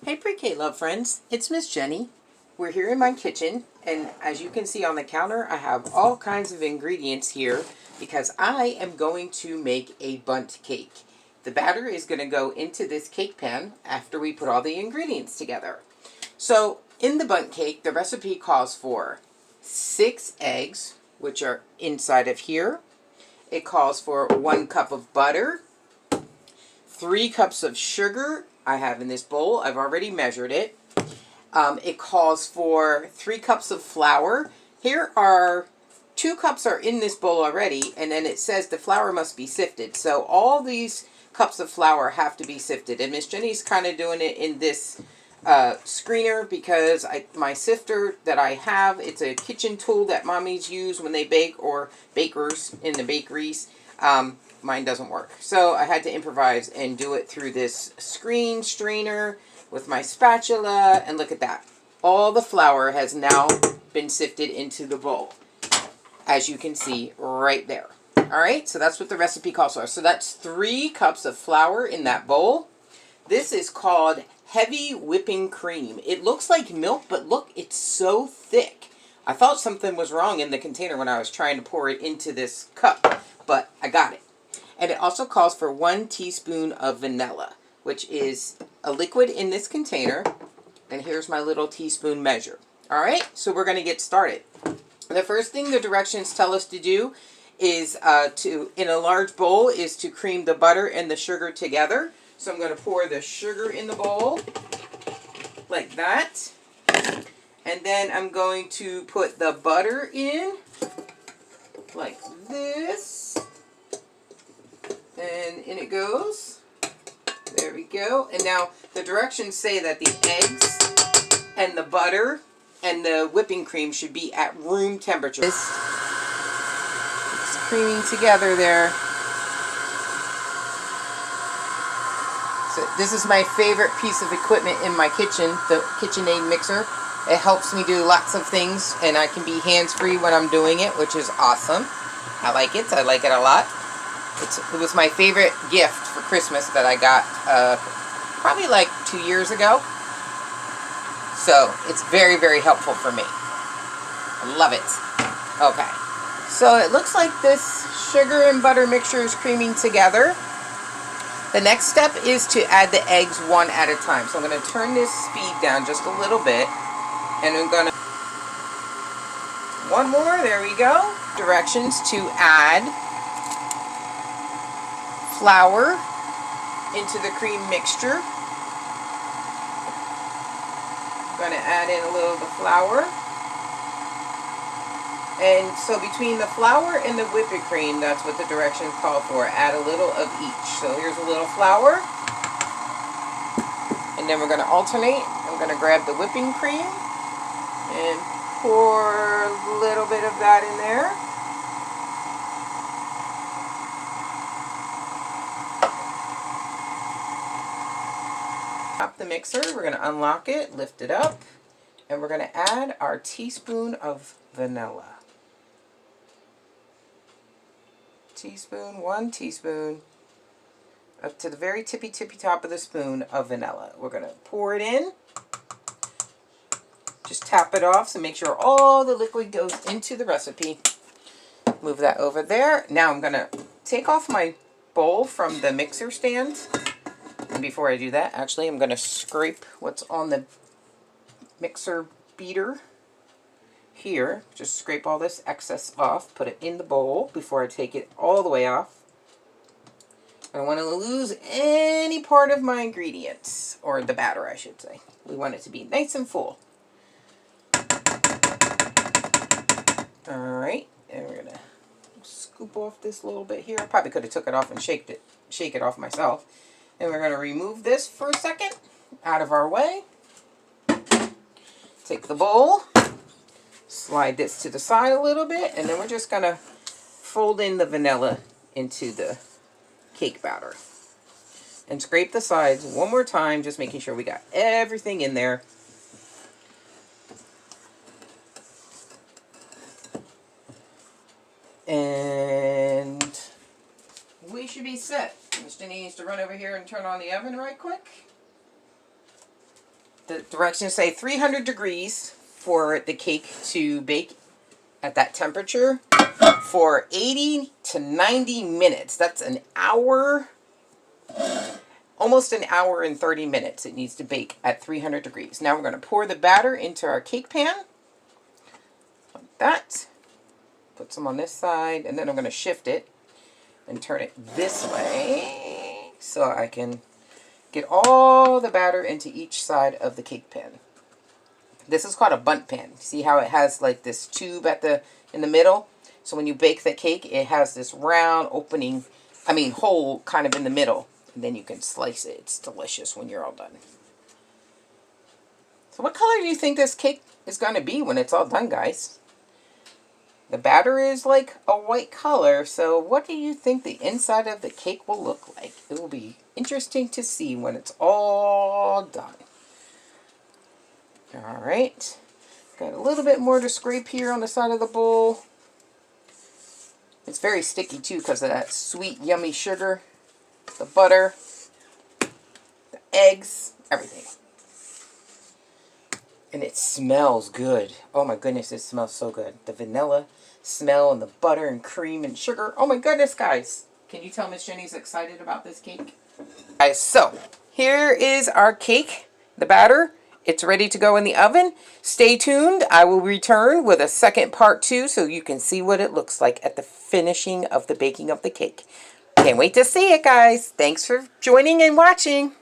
Hey Pre-K Love friends, it's Miss Jenny. We're here in my kitchen, and as you can see on the counter, I have all kinds of ingredients here because I am going to make a bundt cake. The batter is going to go into this cake pan after we put all the ingredients together. So in the bundt cake, the recipe calls for 6 eggs, which are inside of here. It calls for 1 cup of butter, 3 cups of sugar I have in this bowl. I've already measured it. It calls for 3 cups of flour. Here are 2 cups are in this bowl already, and then it says the flour must be sifted. So all these cups of flour have to be sifted. And Miss Jenny's kind of doing it in this screener because my sifter that I have, it's a kitchen tool that mommies use when they bake, or bakers in the bakeries. Mine doesn't work. So I had to improvise and do it through this screen strainer with my spatula. And look at that. All the flour has now been sifted into the bowl, as you can see right there. Alright, so that's what the recipe calls for. So that's 3 cups of flour in that bowl. This is called heavy whipping cream. It looks like milk, but look, it's so thick. I thought something was wrong in the container when I was trying to pour it into this cup, but I got it. And it also calls for 1 teaspoon of vanilla, which is a liquid in this container. And here's my little teaspoon measure. All right, so we're going to get started. The first thing the directions tell us to do is in a large bowl, is to cream the butter and the sugar together. So I'm going to pour the sugar in the bowl like that. And then I'm going to put the butter in like this. And in it goes. There we go. And now the directions say that the eggs and the butter and the whipping cream should be at room temperature. It's creaming together there. So this is my favorite piece of equipment in my kitchen, the KitchenAid mixer. It helps me do lots of things, and I can be hands-free when I'm doing it, which is awesome. I like it. I like it a lot. It was my favorite gift for Christmas that I got probably like 2 years ago. So it's very, very helpful for me. I love it. Okay. So it looks like this sugar and butter mixture is creaming together. The next step is to add the eggs one at a time. So I'm going to turn this speed down just a little bit. And I'm going to... One more. There we go. Directions to add flour into the cream mixture. I'm going to add in a little of the flour. And so between the flour and the whipping cream, that's what the directions call for. Add a little of each. So here's a little flour. And then we're going to alternate. I'm going to grab the whipping cream and pour a little bit of that in there. Stop the mixer. We're going to unlock it, lift it up, and we're going to add our teaspoon of vanilla. Teaspoon, 1 teaspoon, up to the very tippy top of the spoon of vanilla. We're going to pour it in. Just tap it off so make sure all the liquid goes into the recipe. Move that over there. Now I'm going to take off my bowl from the mixer stand. And before I do that, actually, I'm going to scrape what's on the mixer beater here. Just scrape all this excess off. Put it in the bowl before I take it all the way off. I don't want to lose any part of my ingredients, or the batter, I should say. We want it to be nice and full. Alright, and we're going to scoop off this little bit here. I probably could have took it off and shake it off myself. And we're going to remove this for a second out of our way. Take the bowl, slide this to the side a little bit, and then we're just going to fold in the vanilla into the cake batter. And scrape the sides one more time, just making sure we got everything in there. And we should be set. Miss Jenny needs to run over here and turn on the oven right quick. The directions say 300 degrees for the cake to bake at that temperature for 80 to 90 minutes. That's an hour, almost an hour and 30 minutes it needs to bake at 300 degrees. Now we're going to pour the batter into our cake pan, like that. Put some on this side, and then I'm going to shift it and turn it this way so I can get all the batter into each side of the cake pan. This is called a bundt pan. See how it has like this tube in the middle? So when you bake the cake, it has this round opening, hole kind of in the middle. And then you can slice it. It's delicious when you're all done. So what color do you think this cake is going to be when it's all done, guys? The batter is like a white color, so what do you think the inside of the cake will look like? It will be interesting to see when it's all done. Alright, got a little bit more to scrape here on the side of the bowl. It's very sticky too because of that sweet, yummy sugar, the butter, the eggs, everything. And it smells good. Oh my goodness, it smells so good. The vanilla smell and the butter and cream and sugar. Oh my goodness, guys. Can you tell Miss Jenny's excited about this cake? Guys, so here is our cake, the batter. It's ready to go in the oven. Stay tuned. I will return with a second part 2 so you can see what it looks like at the finishing of the baking of the cake. Can't wait to see it, guys. Thanks for joining and watching.